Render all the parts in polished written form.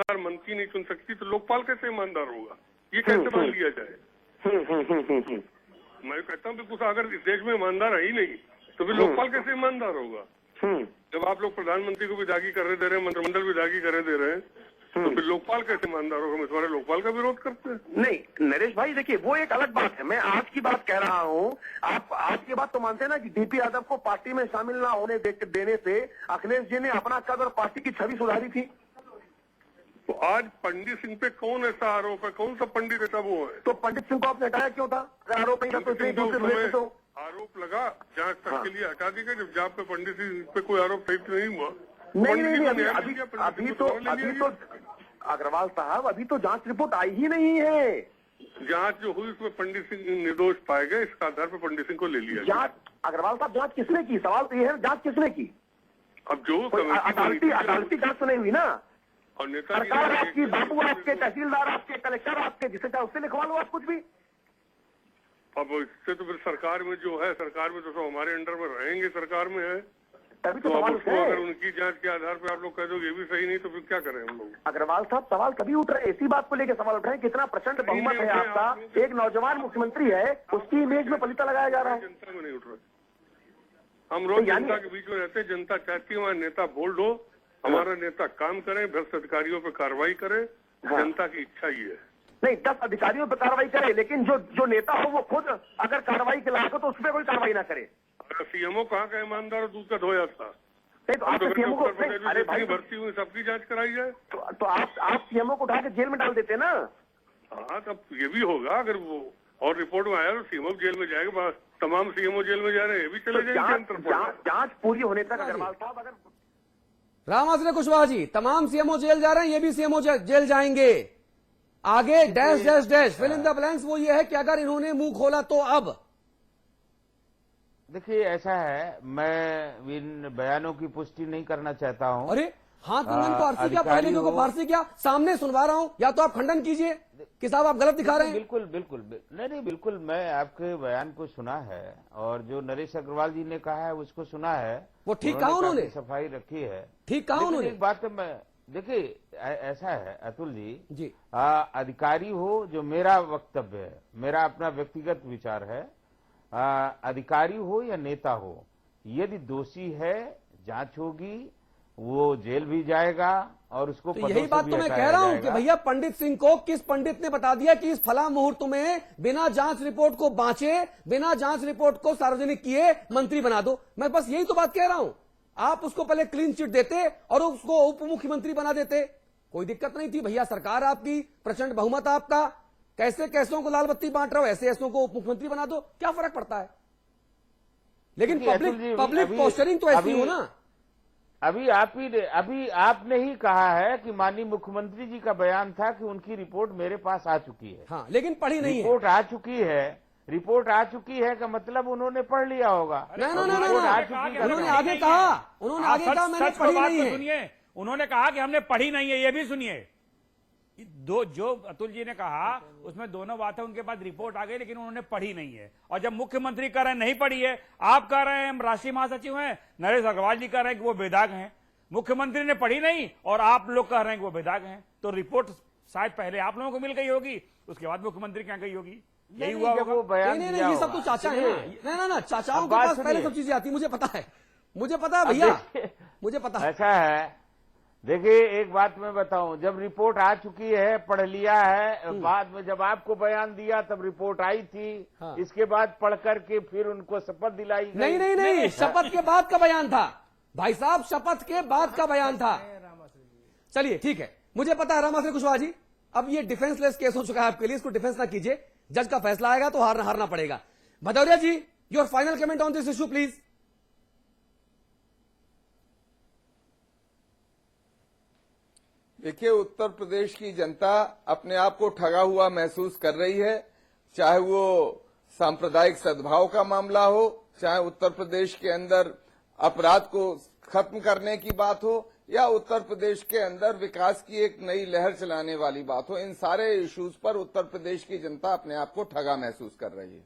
ईमानदार मंत्री नहीं चुन सकती तो लोकपाल कैसे ईमानदार होगा? ये कैसे मान लिया जाए? मैं कहता हूँ कि कुछ अगर इस देश में ईमानदार है ही नहीं तो फिर लोकपाल कैसे ईमानदार होगा? जब आप लोग प्रधानमंत्री को भी दागी करे दे रहे हैं, मंत्रिमंडल भी दागी करे दे रहे हैं, तो फिर लोकपाल कैसे ईमानदार होगा? हम इस बारे लोकपाल का विरोध करते हैं। नहीं नरेश भाई, देखिए वो एक अलग बात है, मैं आज की बात कह रहा हूँ। आप आज की बात तो मानते हैं ना कि डीपी यादव को पार्टी में शामिल ना होने देने से अखिलेश जी ने अपना कद और पार्टी की छवि सुधारी थी। तो आज पंडित सिंह पे कौन ऐसा आरोप है? कौन सा पंडित ऐसा वो है? तो पंडित सिंह को आपने हटाया क्यों था? अगर आरोप नहीं था तो इतनी दूर से हुए थे तो आरोप लगा, जांच तक के लिए हटा दी गई। जब जहाँ पे पंडित सिंह पे कोई आरोप नहीं हुआ, अभी तो अग्रवाल साहब, अभी तो जांच रिपोर्ट आई ही नहीं है। जांच जो हुई उसमें पंडित सिंह निर्दोष पाए गए, इसका आधार पर पंडित सिंह को ले लिया। जांच अग्रवाल साहब, जांच किसने की? सवाल तो ये है, जांच किसने की? अब जो अदालती जांच तो नहीं हुई ना। और नेता सरकार आपकी, बाबू आपके, तहसीलदार आपके, कलेक्टर आपके, जिसे चाहे उससे लिखवा लो आप कुछ भी। अब इससे तो फिर सरकार में जो है, सरकार में तो सब हमारे अंडर में रहेंगे, सरकार में है, तभी तो अब सवाल उसको अगर उनकी जांच के आधार पर आप लोग कह दो ये भी सही नहीं तो फिर क्या करें हम लोग? अग्रवाल साहब, सवाल तभी उठ रहे, इसी बात को लेकर सवाल उठ रहे हैं, कितना प्रचंड बहुमत है आपका, एक नौजवान मुख्यमंत्री है, उसकी इमेज में पलीता लगाया जा रहा है। जनता में नहीं उठ रहा। हम रोज जनता के बीच में रहते हैं, जनता चाहती है हमारा नेता बोल्ड हो, हमारा नेता काम करे, भ्रष्ट अधिकारियों पर कार्रवाई करे, जनता की इच्छा ही है। नहीं, 10 अधिकारियों पर कार्रवाई करे, लेकिन जो नेता हो वो खुद अगर कार्रवाई के लायक हो तो उस पर कोई कार्रवाई ना करे। सीएमओ कहाँ का ईमानदार और दूध का धोया था? नहीं तो आप सीएमओ को, अरे भाई भर्ती हुई सबकी जांच कराई जाए तो आप सीएमओ को उठा के जेल में डाल देते ना। हाँ, तब ये भी होगा। अगर वो और रिपोर्ट में आया तो सीएमओ जेल में जाएगा, तमाम सीएमओ जेल में जा रहे हैं, ये भी चले जाएंगे। जांच पूरी होने तक अग्रवाल साहब, अगर रामाश्रय कुशवाहा जी, तमाम सीएमओ जेल जा रहे हैं, ये भी सीएमओ जेल जाएंगे। आगे dash dash dash fill in the blanks वो ये है कि अगर इन्होंने मुंह खोला तो अब देखिए ऐसा है, मैं इन बयानों की पुष्टि नहीं करना चाहता हूं। अरे हाथ उन्होंने पारसी क्या, पहले को पारसी क्या, सामने सुनवा रहा हूं, या तो आप खंडन कीजिए कि साहब आप गलत दिखा रहे हैं। बिल्कुल बिल्कुल नहीं, बिल्कुल मैं आपके बयान को सुना है और जो नरेश अग्रवाल जी ने कहा है उसको सुना है। वो ठीक कहा उन्होंने, सफाई रखी है, ठीक कहा उन्होंने। एक बात मैं देखिए, ऐसा है अतुल जी, अधिकारी हो, जो मेरा वक्तव्य है, मेरा अपना व्यक्तिगत विचार है, अधिकारी हो या नेता हो, यदि दोषी है जांच होगी, वो जेल भी जाएगा और उसको तो यही बात तो मैं कह रहा हूं कि भैया पंडित सिंह को किस पंडित ने बता दिया कि इस फला मुहूर्त में बिना जांच रिपोर्ट को बांचे, बिना जांच रिपोर्ट को सार्वजनिक किए मंत्री बना दो। मैं बस यही तो बात कह रहा हूं। आप उसको पहले क्लीन चिट देते और उसको उप मुख्यमंत्री बना देते, कोई दिक्कत नहीं थी। भैया सरकार आपकी, प्रचंड बहुमत आपका, कैसे कैसों को लाल बत्ती बांट रहे हो, ऐसे ऐसों को उप मुख्यमंत्री बना दो, क्या फर्क पड़ता है? लेकिन पब्लिक पोस्टरिंग तो ऐसी हो ना। अभी आपने ही कहा है कि माननीय मुख्यमंत्री जी का बयान था कि उनकी रिपोर्ट मेरे पास आ चुकी है। हाँ, लेकिन पढ़ी नहीं है। रिपोर्ट आ चुकी है का मतलब उन्होंने पढ़ लिया होगा। उन्होंने आगे कहा मैंने पढ़ी नहीं है। उन्होंने कहा कि हमने पढ़ी नहीं है, ये भी सुनिए। जो अतुल जी ने कहा उसमें दोनों बातें, उनके पास रिपोर्ट आ गई लेकिन उन्होंने पढ़ी नहीं है। और जब मुख्यमंत्री कह रहे हैं नहीं पढ़ी है, आप कह रहे हैं हम राष्ट्रीय महासचिव हैं, नरेश अग्रवाल जी कह रहे हैं कि वो बेदाग हैं, मुख्यमंत्री ने पढ़ी नहीं और आप लोग कह रहे हैं कि वो बेदाग हैं, तो रिपोर्ट शायद पहले आप लोगों को मिल गई होगी, उसके बाद मुख्यमंत्री क्या गई होगी, यही हुआ होगा। वो बयान नहीं, ये सब तो चाचा है ना, चाचाओं के पास पहले सब चीजें आती, मुझे पता है भैया, मुझे पता है। ऐसा है, देखिए एक बात मैं बताऊं, जब रिपोर्ट आ चुकी है, पढ़ लिया है, बाद में जब आपको बयान दिया तब रिपोर्ट आई थी। हाँ। इसके बाद पढ़ करके फिर उनको शपथ दिलाई गई। नहीं, शपथ के बाद का बयान था भाई साहब, शपथ के बाद का बयान था। चलिए ठीक है, मुझे पता है रामाश्रय कुशवाहा जी, अब ये डिफेंसलेस केस हो चुका है आपके लिए, इसको डिफेंस ना कीजिए, जज का फैसला आएगा तो हारना पड़ेगा। Bhadauria ji, your final comment on this issue please. देखिए, उत्तर प्रदेश की जनता अपने आप को ठगा हुआ महसूस कर रही है, चाहे वो सांप्रदायिक सद्भाव का मामला हो, चाहे उत्तर प्रदेश के अंदर अपराध को खत्म करने की बात हो, या उत्तर प्रदेश के अंदर विकास की एक नई लहर चलाने वाली बात हो। इन सारे इश्यूज पर उत्तर प्रदेश की जनता अपने आप को ठगा महसूस कर रही है।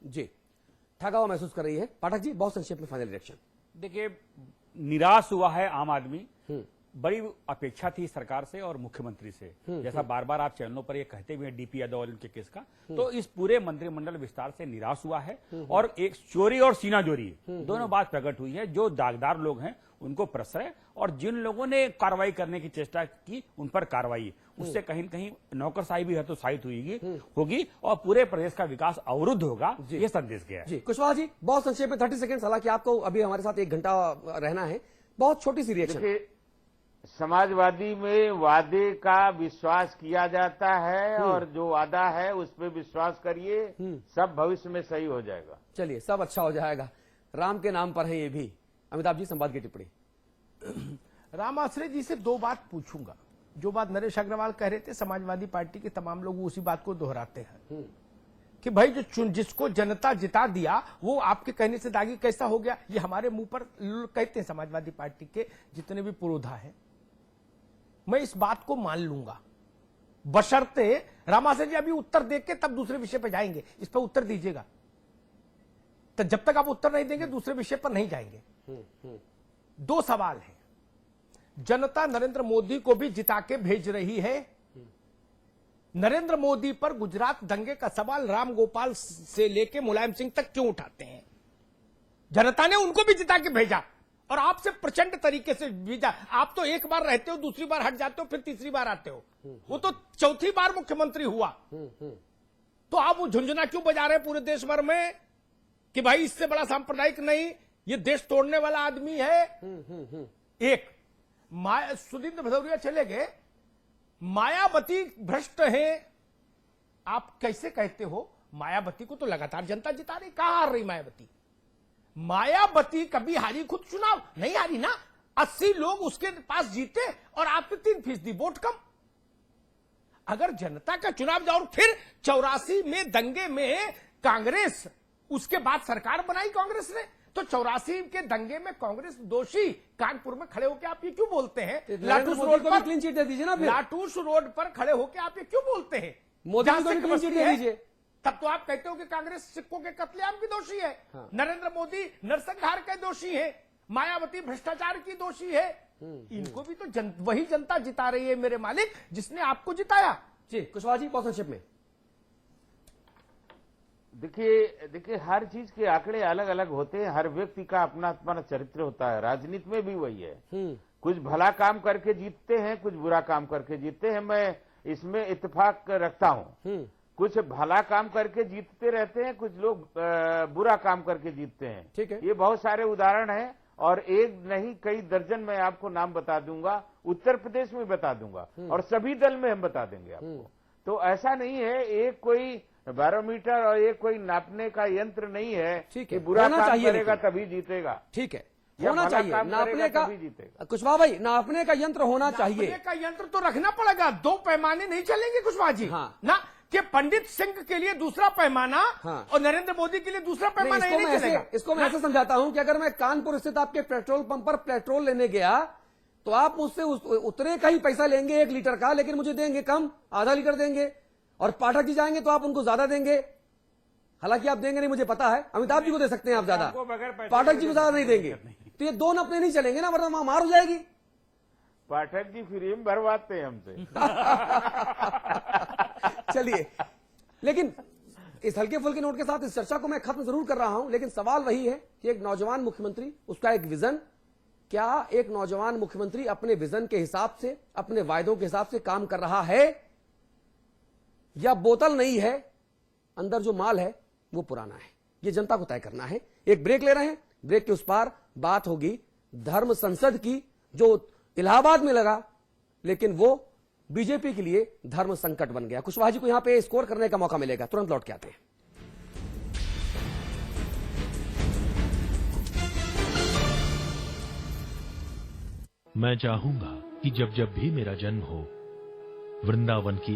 जी, ठगा हुआ महसूस कर रही है। पाठक जी, बहुत संक्षेप में फाइनल रिएक्शन। देखिए, निराश हुआ है आम आदमी, बड़ी अपेक्षा थी सरकार से और मुख्यमंत्री से, जैसा बार बार आप चैनलों पर ये कहते हुए डीपी यादव और उनके केस का, तो इस पूरे मंत्रिमंडल विस्तार से निराश हुआ है और एक चोरी और सीनाजोरी दोनों बात प्रकट हुई है। जो दागदार लोग हैं उनको प्रश्रय और जिन लोगों ने कार्रवाई करने की चेष्टा की उन पर कार्रवाई, उससे कहीं न कहीं नौकरशाही भी हतोत्साहित होगी और पूरे प्रदेश का विकास अवरुद्ध होगा, ये संदेश गया है। जी कुशवाहा जी, बहुत संक्षेप में 30 सेकंड, हालांकि आपको अभी हमारे साथ 1 घंटा रहना है, बहुत छोटी सी रिएक्शन। समाजवादी में वादे का विश्वास किया जाता है और जो वादा है उस पर विश्वास करिए, सब भविष्य में सही हो जाएगा। चलिए, सब अच्छा हो जाएगा, राम के नाम पर है ये भी। अमिताभ जी, संवाद की टिप्पणी। राम आश्रय जी से 2 बात पूछूंगा। जो बात नरेश अग्रवाल कह रहे थे, समाजवादी पार्टी के तमाम लोग उसी बात को दोहराते हैं कि भाई जिसको जनता जिता दिया वो आपके कहने से दागी कैसा हो गया। ये हमारे मुंह पर कहते हैं समाजवादी पार्टी के जितने भी पुरोधा हैं। मैं इस बात को मान लूंगा बशर्ते रामाशय जी अभी उत्तर देख के तब दूसरे विषय पर जाएंगे, इस पर उत्तर दीजिएगा। तो जब तक आप उत्तर नहीं देंगे दूसरे विषय पर नहीं जाएंगे। 2 सवाल हैं। जनता नरेंद्र मोदी को भी जिता के भेज रही है। नरेंद्र मोदी पर गुजरात दंगे का सवाल राम गोपाल से लेके मुलायम सिंह तक क्यों उठाते हैं? जनता ने उनको भी जिता के भेजा और आपसे प्रचंड तरीके से भेजा। आप तो एक बार रहते हो, दूसरी बार हट जाते हो, फिर तीसरी बार आते हो। वो तो चौथी बार मुख्यमंत्री हुआ। तो आप वो झुंझुना क्यों बजा रहे हैं पूरे देश भर में कि भाई इससे बड़ा सांप्रदायिक नहीं, ये देश तोड़ने वाला आदमी है। एक सुदीन्द्र भदौरिया चले गए, मायावती भ्रष्ट है। आप कैसे कहते हो? मायावती को तो लगातार जनता जिता रही। कहां हार रही मायावती? मायावती कभी हारी खुद चुनाव नहीं हारी ना। 80 लोग उसके पास जीते और आपके 3% वोट कम। अगर जनता का चुनाव जाओ, फिर 84 में दंगे में कांग्रेस, उसके बाद सरकार बनाई कांग्रेस ने, तो 84 के दंगे में कांग्रेस दोषी। कानपुर में खड़े होकर आप ये क्यों बोलते हैं? लाटूस रोड पर क्लीन चिट दे दीजिए ना। लाटूस रोड पर खड़े होकर आप ये क्यों बोलते हैं? मोदी को क्लीन चिट दे दीजिए। तब तो आप कहते हो कि कांग्रेस सिक्कों के कत्लेआम की दोषी है। नरेंद्र मोदी नरसंहार के दोषी है। मायावती भ्रष्टाचार की दोषी है। इनको भी तो वही जनता जिता रही है मेरे मालिक, जिसने आपको जिताया। जी कुशवाहा जी, बहुत संक्षेप में। देखिए हर चीज के आंकड़े अलग अलग होते हैं। हर व्यक्ति का अपना अपना चरित्र होता है। राजनीति में भी वही है। कुछ भला काम करके जीतते हैं, कुछ बुरा काम करके जीतते हैं। मैं इसमें इत्तेफाक रखता हूं। कुछ भला काम करके जीतते रहते हैं, कुछ लोग बुरा काम करके जीतते हैं। ठीक है, ये बहुत सारे उदाहरण हैं और एक नहीं कई दर्जन मैं आपको नाम बता दूंगा। उत्तर प्रदेश में बता दूंगा और सभी दल में हम बता देंगे आपको। तो ऐसा नहीं है एक कोई बैरोमीटर और एक कोई नापने का यंत्र नहीं है कि बुरा काम करेगा तभी जीतेगा। ठीक है, होना चाहिए नापने का। कुशवाहा भाई, नापने का यंत्र होना चाहिए। नापने का यंत्र तो रखना पड़ेगा। 2 पैमाने नहीं चलेंगे कुशवाहा जी। ना कि पंडित सिंह के लिए दूसरा पैमाना और नरेंद्र मोदी के लिए दूसरा पैमाना नहीं चलेगा। इसको मैं ऐसे समझाता हूं कि अगर मैं कानपुर स्थित आपके पेट्रोल पंप पर पेट्रोल लेने गया तो आप मुझसे उतने का ही पैसा लेंगे 1 लीटर का, लेकिन मुझे देंगे कम, आधा लीटर देंगे। और पाठक जी जाएंगे तो आप उनको ज्यादा देंगे। हालांकि आप देंगे नहीं, मुझे पता है। अमिताभ जी को दे सकते हैं आप ज्यादा, पाठक जी को ज्यादा नहीं देंगे। तो ये 2 नपने नहीं चलेंगे ना, वरना मार हो जाएगी। पाठक जी फ्री में भरवाते हैं हमसे। चलिए, लेकिन इस हल्के फुल्के नोट के साथ इस चर्चा को मैं खत्म जरूर कर रहा हूं। लेकिन सवाल वही है कि एक नौजवान मुख्यमंत्री, उसका एक विजन, क्या एक नौजवान मुख्यमंत्री अपने विजन के हिसाब से, अपने वायदों के हिसाब से काम कर रहा है, या बोतल नहीं है, अंदर जो माल है वो पुराना है? ये जनता को तय करना है। एक ब्रेक ले रहे हैं, ब्रेक के उस पार बात होगी धर्म संसद की, जो इलाहाबाद में लगा लेकिन वो बीजेपी के लिए धर्म संकट बन गया। कुशवाहा जी को यहां पे स्कोर करने का मौका मिलेगा। तुरंत लौट के आते हैं। मैं चाहूंगा कि जब जब भी मेरा जन्म हो, वृंदावन की